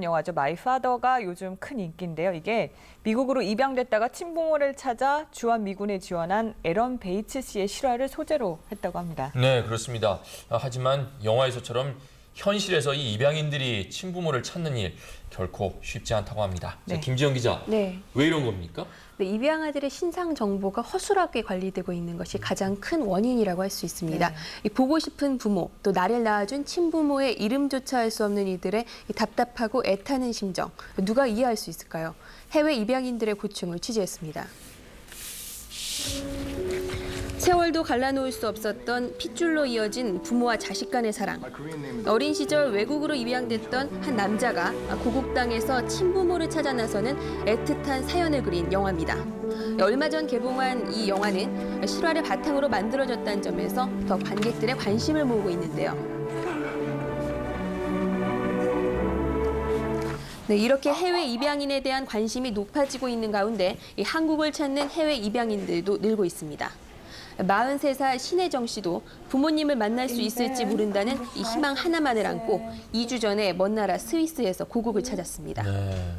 영화죠. 마이 파더가 요즘 큰 인기인데요. 이게 미국으로 입양됐다가 친부모를 찾아 주한미군에 지원한 에런 베이츠 씨의 실화를 소재로 했다고 합니다. 네, 그렇습니다. 하지만 영화에서처럼 현실에서 이 입양인들이 친부모를 찾는 일 결코 쉽지 않다고 합니다. 네. 자, 김지영 기자, 네. 왜 이런 겁니까? 네, 입양아들의 신상 정보가 허술하게 관리되고 있는 것이 가장 큰 원인이라고 할 수 있습니다. 네. 이 보고 싶은 부모, 또 나를 낳아준 친부모의 이름조차 알 수 없는 이들의 이 답답하고 애타는 심정, 누가 이해할 수 있을까요? 해외 입양인들의 고충을 취재했습니다. 세월도 갈라놓을 수 없었던 핏줄로 이어진 부모와 자식 간의 사랑. 어린 시절 외국으로 입양됐던 한 남자가 고국 땅에서 친부모를 찾아 나서는 애틋한 사연을 그린 영화입니다. 얼마 전 개봉한 이 영화는 실화를 바탕으로 만들어졌다는 점에서 더 관객들의 관심을 모으고 있는데요. 네, 이렇게 해외 입양인에 대한 관심이 높아지고 있는 가운데 이 한국을 찾는 해외 입양인들도 늘고 있습니다. 43살 신혜정 씨도 부모님을 만날 수 있을지 모른다는 이 희망 하나만을 안고 2주 전에 먼 나라 스위스에서 고국을 찾았습니다. 네.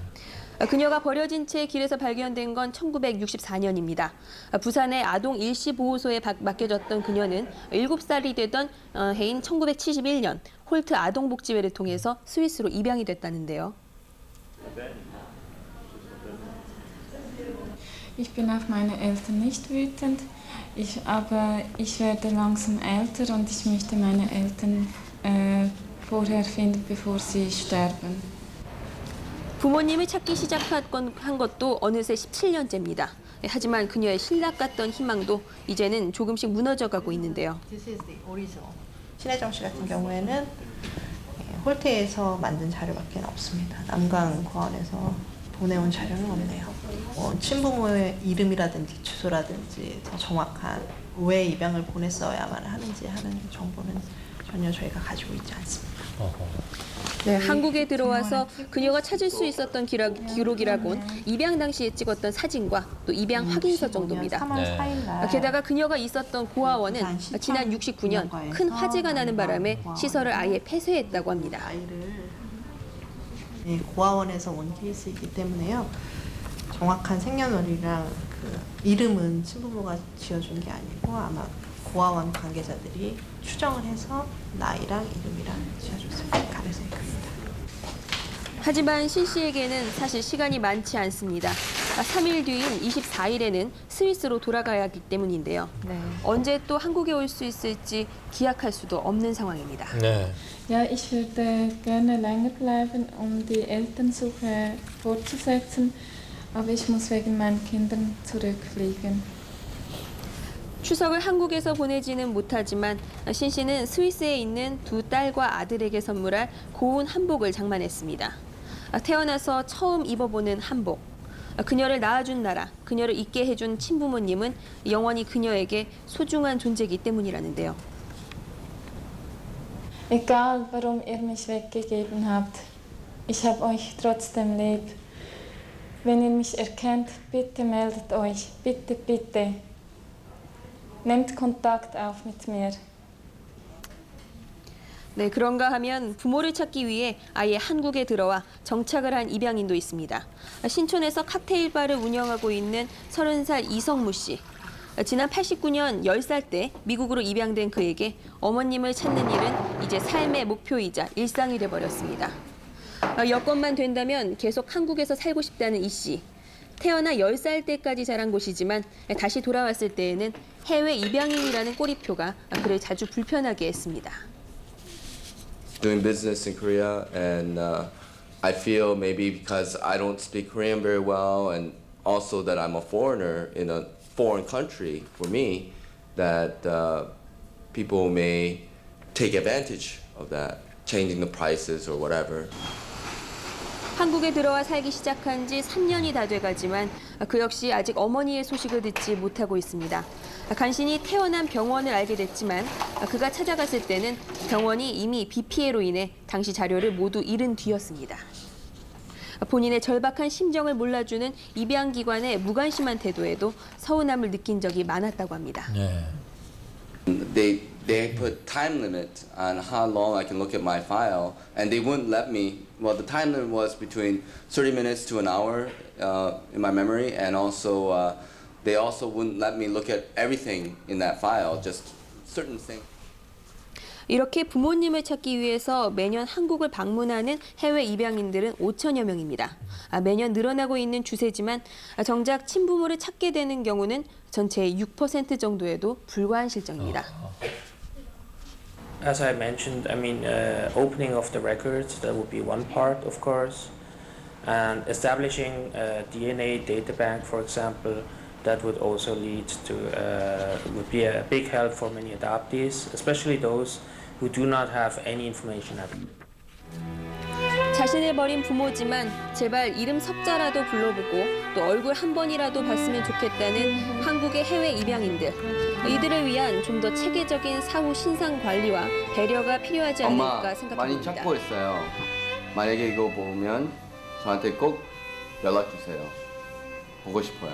그녀가 버려진 채 길에서 발견된 건 1964년입니다. 부산의 아동 일시보호소에 맡겨졌던 그녀는 7살이 되던 해인 1971년 홀트 아동복지회를 통해서 스위스로 입양이 됐다는데요. Ich bin auf meine Eltern nicht wütend, aber ich werde langsam älter und ich möchte meine Eltern vorher finden, bevor sie sterben. 부모님을 찾기 시작한 것도 어느새 17년째입니다. 하지만 그녀의 신락 같던 희망도 이제는 조금씩 무너져가고 있는데요. This is the original. 신혜정 씨 같은 경우에는 홀트에서 만든 자료밖에 없습니다. 남강고아원에서 보내온 자료는 없네요. 친부모의 이름이라든지 주소라든지 더 정확한 왜 입양을 보냈어야만 하는지 하는 정보는 전혀 저희가 가지고 있지 않습니다. 네, 한국에 들어와서 그녀가 찾을 수 있었던 기록이라곤 입양 당시에 찍었던 사진과 또 입양 확인서 정도입니다. 3월 네. 4일 날 게다가 그녀가 있었던 고아원은 지난 69년 큰 화재가 나는 바람에 시설을 아예 폐쇄했다고 합니다. 아이를 고아원에서 온 케이스이기 때문에요. 정확한 생년월일이랑 그 이름은 친부모가 지어준 게 아니고 아마 고아원 관계자들이 추정을 해서 나이랑 이름이랑 지어줬을 가능성이 큽니다. 하지만 신 씨에게는 사실 시간이 많지 않습니다. 3일 뒤인 24일에는 스위스로 돌아가야 하기 때문인데요. 네. 언제 또 한국에 올 수 있을지 기약할 수도 없는 상황입니다. 네. Ja, ich würde gerne länger bleiben, um die Elternsuche fortzusetzen, aber ich muss wegen meinen Kindern zurückfliegen. 추석을 한국에서 보내지는 못하지만 신 씨는 스위스에 있는 두 딸과 아들에게 선물할 고운 한복을 장만했습니다. 태어나서 처음 입어보는 한복. 그녀를 낳아준 나라, 그녀를 있게 해준 친부모님은 영원히 그녀에게 소중한 존재이기 때문이라는데요. Egal, warum ihr mich weggegeben habt, ich habe euch trotzdem lieb. Wenn ihr mich erkennt, bitte meldet euch, bitte, bitte. Nehmt Kontakt auf mit mir. 네, 그런가 하면 부모를 찾기 위해 아예 한국에 들어와 정착을 한 입양인도 있습니다. 신촌에서 칵테일 바를 운영하고 있는 30살 이성무 씨. 지난 89년 10살 때 미국으로 입양된 그에게 어머님을 찾는 일은 이제 삶의 목표이자 일상이 돼버렸습니다. 여건만 된다면 계속 한국에서 살고 싶다는 이 씨. 태어나 10살 때까지 자란 곳이지만 다시 돌아왔을 때에는 해외 입양인이라는 꼬리표가 그를 자주 불편하게 했습니다. Doing business in Korea, and I feel maybe because I don't speak Korean very well, and also that I'm a foreigner in a foreign country, for me, that people may take advantage of that, changing the prices or whatever. 한국에 들어와 살기 시작한 지 3년이 다 돼가지만 그 역시 아직 어머니의 소식을 듣지 못하고 있습니다. 간신히 태어난 병원을 알게 됐지만 그가 찾아갔을 때는 병원이 이미 비 피해로 인해 당시 자료를 모두 잃은 뒤였습니다. 본인의 절박한 심정을 몰라주는 입양기관의 무관심한 태도에도 서운함을 느낀 적이 많았다고 합니다. 네. They put time limit on how long I can look at my file, and they wouldn't let me well, the time limit was between 30 minutes to an hour in my memory, and also they also wouldn't let me look at everything in that file, just certain things. 이렇게 부모님을 찾기 위해서 매년 한국을 방문하는 해외 입양인들은 5천여 명입니다. 매년 늘어나고 있는 추세지만 정작 친부모를 찾게 되는 경우는 전체의 6% 정도에도 불과한 실정입니다. As I mentioned, opening of the records, that would be one part, of course, and establishing a DNA data bank, for example, that would also lead to would be a big help for many adoptees, especially those who do not have any information at all. 자신을 버린 부모지만 제발 이름 석자라도 불러보고 또 얼굴 한 번이라도 봤으면 좋겠다는 한국의 해외 입양인들. 이들을 위한 좀 더 체계적인 사후 신상 관리와 배려가 필요하지 않을까 많이 생각합니다. 찾고 있어요. 만약에 이거 보면 저한테 꼭 연락 주세요. 보고 싶어요.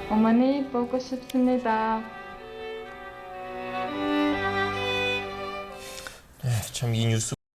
어머니 보고 싶습니다. 참 이 뉴스